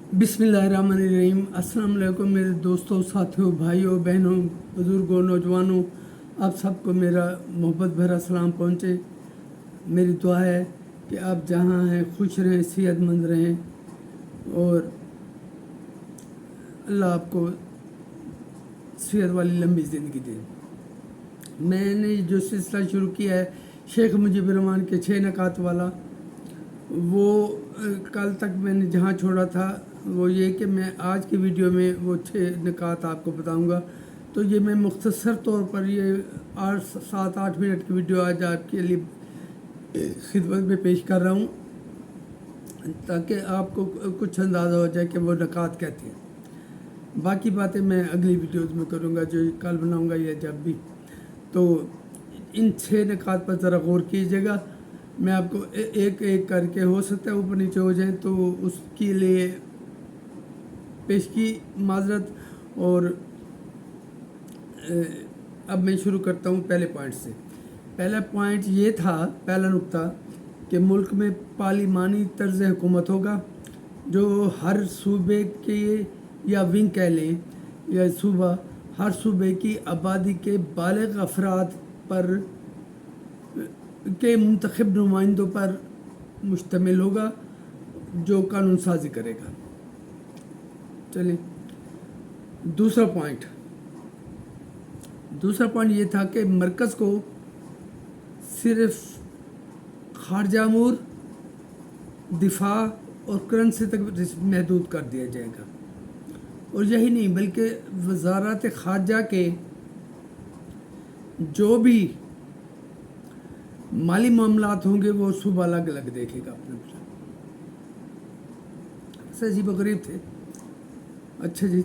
बिस्मिल्लाहिर्रहमानिर्रहीम। अस्सलाम वालेकुम मेरे दोस्तों, साथियों, भाइयों, बहनों, बुज़ुर्गों, नौजवानों, आप सबको मेरा मोहब्बत भरा सलाम पहुँचे। मेरी दुआ है कि आप जहाँ हैं खुश रहें, सेहतमंद रहें और अल्लाह आपको सेहत वाली लंबी ज़िंदगी दे। मैंने जो सिलसिला शुरू किया है शेख मुजीबुर रहमान के 6 नकात वाला, वो कल तक मैंने जहाँ छोड़ा था वो ये कि मैं आज की वीडियो में वो 6 निकात आपको बताऊंगा। तो ये मैं मुख्तसर तौर पर ये 7-8 मिनट की वीडियो आज आपके लिए खिदमत में पेश कर रहा हूँ, ताकि आपको कुछ अंदाज़ा हो जाए कि वो निकात कहते हैं। बाकी बातें मैं अगली वीडियोज़ में करूँगा, जो कल बनाऊँगा या जब भी। तो इन 6 निकात पर ज़रा गौर कीजिएगा। मैं आपको एक एक करके, हो सकता है ऊपर नीचे हो जाए, तो उसके लिए पेश की माजरत। और अब मैं शुरू करता हूँ पहले पॉइंट से। पहला पॉइंट ये था, पहला नुक्ता, कि मुल्क में पार्लिमानी तर्ज हुकूमत होगा, जो हर सूबे के या विंग कह लें या सूबा, हर सूबे की आबादी के बालिग अफराद पर के मुंतखब नुमाइंदों पर मुश्तमिल होगा, जो कानून साजी करेगा। चलिए दूसरा पॉइंट ये था कि मरकज़ को सिर्फ खारजा अमूर, दिफा और करेंसी तक महदूद कर दिया जाएगा। और यही नहीं बल्कि वज़ारत खारजा के जो भी माली मामलात होंगे वो सूबा अलग अलग देखेगा अपने। अजीब गरीब थे। अच्छा जी,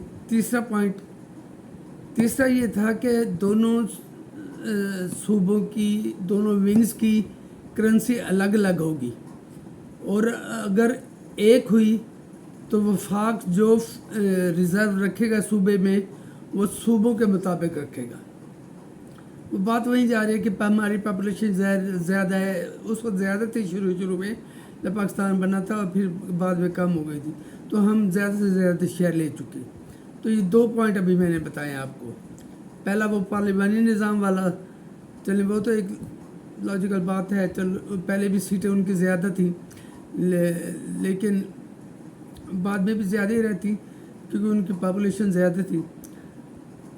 तीसरा ये था कि दोनों सूबों की, दोनों विंग्स की करेंसी अलग अलग होगी, और अगर एक हुई तो वफाक जो रिज़र्व रखेगा सूबे में, वो सूबों के मुताबिक रखेगा। वो बात वहीं जा रही है कि हमारी पॉपुलेशन ज़्यादा है। उस वक्त ज़्यादा थी शुरू में जब पाकिस्तान बना था, और फिर बाद में कम हो गई थी, तो हम ज़्यादा से ज़्यादा शेयर ले चुके। तो ये 2 पॉइंट अभी मैंने बताए आपको। पहला वो पार्लिमानी निज़ाम वाला, चलिए वो तो एक लॉजिकल बात है, चलो पहले भी सीटें उनकी ज़्यादा थी, लेकिन बाद में भी ज़्यादा ही रहती क्योंकि उनकी पॉपुलेशन ज़्यादा थी।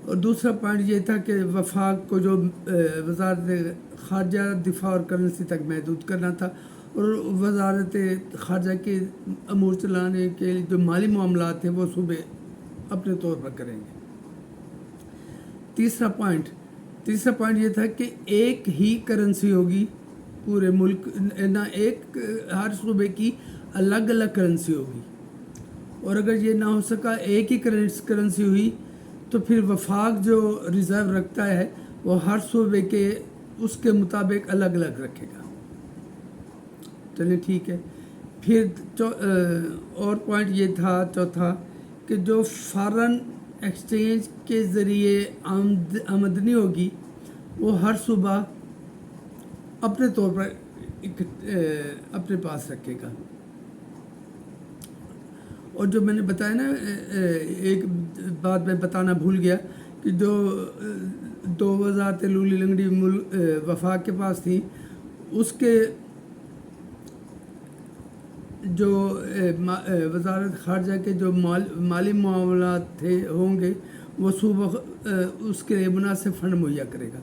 और दूसरा पॉइंट ये था कि वफाक को जो वज़ारत खारजा, दिफा और करेंसी तक महदूद करना था, और वज़ारत खारजा के अमूर चलाने के जो माली मामलात थे वो सूबे अपने तौर पर करेंगे। तीसरा पॉइंट ये था कि एक ही करेंसी होगी पूरे मुल्क, ना एक हर सूबे की अलग अलग करेंसी होगी। और अगर ये ना हो सका, एक ही करेंसी हुई, तो फिर वफाक जो रिज़र्व रखता है वो हर सूबे के उसके मुताबिक अलग अलग रखेगा। चलिए ठीक है। फिर और पॉइंट ये था चौथा, कि जो फॉरेन एक्सचेंज के ज़रिए आमदनी होगी वो हर सूबा अपने तौर पर अपने पास रखेगा। और जो मैंने बताया ना, एक बात मैं बताना भूल गया, कि जो 2 वज़ारतें लूली लंगड़ी वफाक के पास थी, उसके जो वज़ारत खारजा के जो माली मामलात थे होंगे, वो सूबा उसके लिए मुनासिब फ़ंड मुहैया करेगा।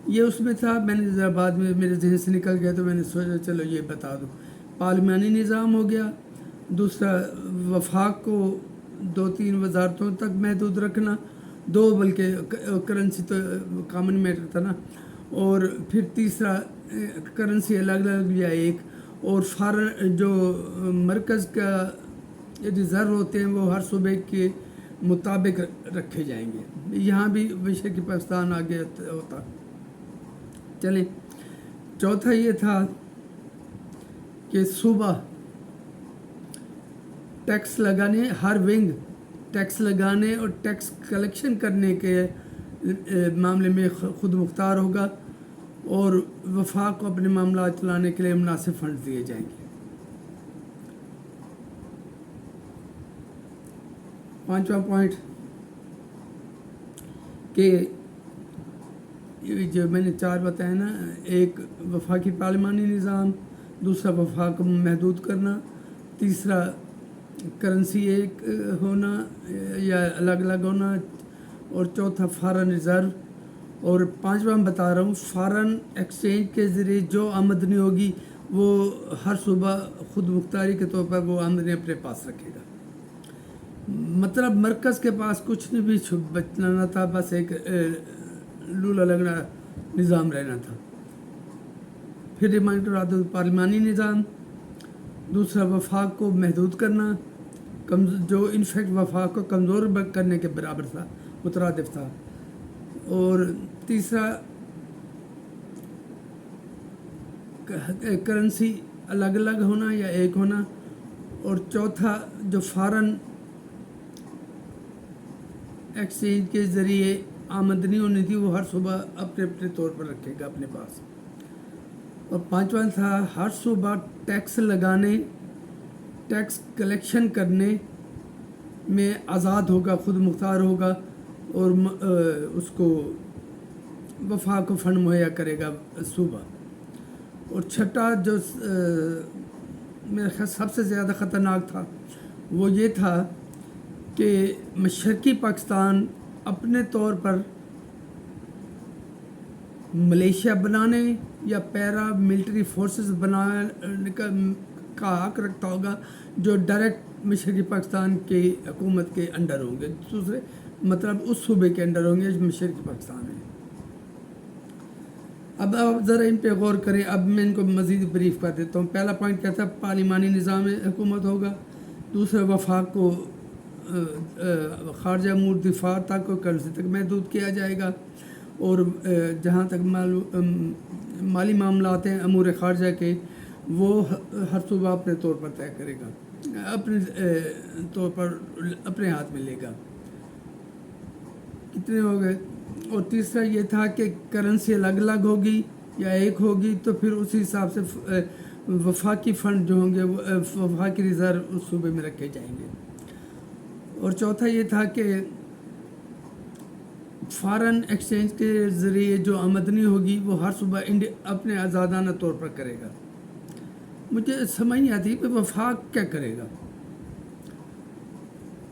ये उसमें था, मैंने ज़रा बाद में मेरे जहन से निकल गया, तो मैंने सोचा चलो ये बता दूँ। पार्लिमानी निज़ाम हो गया, दूसरा वफाक को 2-3 वज़ारतों तक महदूद रखना, 2 बल्कि करेंसी तो कॉमन मैटर था ना, और फिर तीसरा करेंसी अलग अलग या एक, और फॉरेन जो मरकज़ का रिज़र्व होते हैं वो हर सूबे के मुताबिक रखे जाएंगे। यहाँ भी विषय कि पाकिस्तान आगे होता। चलें, चौथा ये था कि सूबा टैक्स लगाने, हर विंग टैक्स लगाने और टैक्स कलेक्शन करने के मामले में खुद मुख्तार होगा, और वफाक को अपने मामला चलाने के लिए मुनासिब फंड दिए जाएंगे। 5वां पॉइंट کہ جو میں نے 4 بتایا نا، ایک وفاقی پارلیمانی نظام، دوسرا وفاق کو محدود کرنا، تیسرا کرنسی ایک ہونا یا الگ الگ ہونا، اور چوتھا فارن ریزرو، اور 5واں بتا رہا ہوں فارن ایکسچینج کے ذریعے جو آمدنی ہوگی وہ ہر صوبہ خود مختاری کے طور پر وہ آمدنی اپنے پاس رکھے گا. مطلب مرکز کے پاس کچھ نہیں بھی بچنا نہ تھا، بس ایک لولا لگڑا نظام رہنا تھا. پھر ریمائنڈر آتا پارلیمانی نظام، دوسرا وفاق کو محدود کرنا، جو انفیکٹ وفاق کو کمزور کرنے کے برابر تھا، مترادف تھا، اور تیسرا کرنسی الگ الگ ہونا یا ایک ہونا، اور چوتھا جو فارن ایکسچینج کے ذریعے آمدنی ہونی تھی وہ ہر صوبہ اپنے اپنے طور پر رکھے گا اپنے پاس. اور 5واں تھا ہر صوبہ ٹیکس لگانے، ٹیکس کلیکشن کرنے میں آزاد ہوگا، خود مختار ہوگا، اور اس کو وفاق کو فنڈ مہیا کرے گا صوبہ. اور چھٹا جو میرے خیال سب سے زیادہ خطرناک تھا وہ یہ تھا کہ مشرقی پاکستان اپنے طور پر ملیشیا بنانے یا پیرا ملٹری فورسز بنانے کا حق رکھتا ہوگا، جو ڈائریکٹ مشرقی پاکستان کی حکومت کے انڈر ہوں گے، دوسرے مطلب اس صوبے کے انڈر ہوں گے جو مشرقی پاکستان ہے. اب آپ ذرا ان پہ غور کریں. اب میں ان کو مزید بریف کر دیتا ہوں. پہلا پوائنٹ کیا تھا؟ پارلیمانی نظام حکومت ہوگا. دوسرا وفاق کو خارجہ امور دفاع تک اور کرنسی تک محدود کیا جائے گا، اور جہاں تک مالی معاملات ہیں امور خارجہ کے وہ ہر صوبہ اپنے طور پر طے کرے گا، اپنے طور پر اپنے ہاتھ میں لے گا. کتنے ہو گئے؟ اور تیسرا یہ تھا کہ کرنسی الگ الگ ہوگی یا ایک ہوگی تو پھر اسی حساب سے وفاقی فنڈ جو ہوں گے وفاقی ریزرو اس صوبے میں رکھے جائیں گے. اور چوتھا یہ تھا کہ فارن ایکسچینج کے ذریعے جو آمدنی ہوگی وہ ہر صوبہ اپنے آزادانہ طور پر کرے گا. مجھے سمجھ نہیں آتی کہ وفاق کیا کرے گا.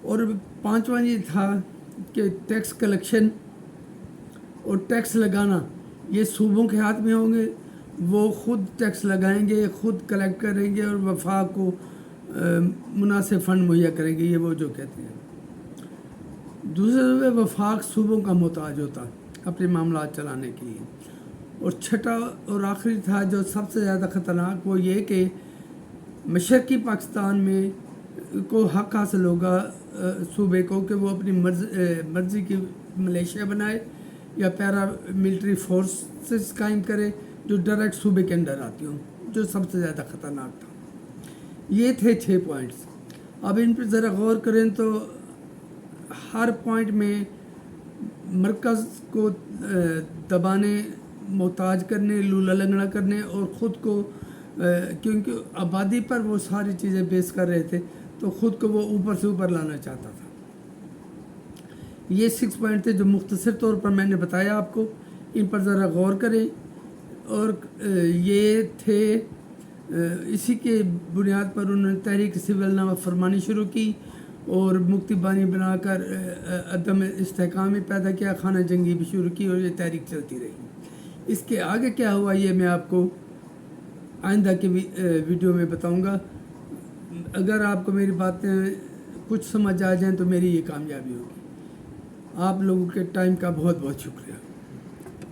اور 5واں یہ تھا کہ ٹیکس کلیکشن اور ٹیکس لگانا یہ صوبوں کے ہاتھ میں ہوں گے، وہ خود ٹیکس لگائیں گے، خود کلیکٹ کریں گے اور وفاق کو مناسب فنڈ مہیا کریں گے، یہ وہ جو کہتے ہیں. دوسرے وفاق صوبوں کا محتاج ہوتا اپنے معاملات چلانے کے لیے. اور چھٹا اور آخری تھا جو سب سے زیادہ خطرناک، وہ یہ کہ مشرقی پاکستان میں کو حق حاصل ہوگا صوبے کو کہ وہ اپنی مرضی کی ملیشیا بنائے یا پیرا ملٹری فورسز قائم کرے جو ڈائریکٹ صوبے کے اندر آتی ہوں، جو سب سے زیادہ خطرناک تھا. یہ تھے 6 پوائنٹس. اب ان پہ ذرا غور کریں تو ہر پوائنٹ میں مرکز کو دبانے، محتاج کرنے، لولا لنگڑا کرنے، اور خود کو کیونکہ آبادی پر وہ ساری چیزیں بیس کر رہے تھے تو خود کو وہ اوپر سے اوپر لانا چاہتا تھا. یہ 6 پوائنٹ تھے جو مختصر طور پر میں نے بتایا آپ کو. ان پر ذرا غور کریں. اور یہ تھے اسی کے بنیاد پر انہوں نے تحریک سول نامہ فرمانی شروع کی اور مکتی بانی بنا کر عدم استحکام پیدا کیا، خانہ جنگی بھی شروع کی، اور یہ تحریک چلتی رہی. اس کے آگے کیا ہوا یہ میں آپ کو آئندہ کی ویڈیو میں بتاؤں گا. اگر آپ کو میری باتیں کچھ سمجھ آ جائیں تو میری یہ کامیابی ہوگی. آپ لوگوں کے ٹائم کا بہت بہت شکریہ.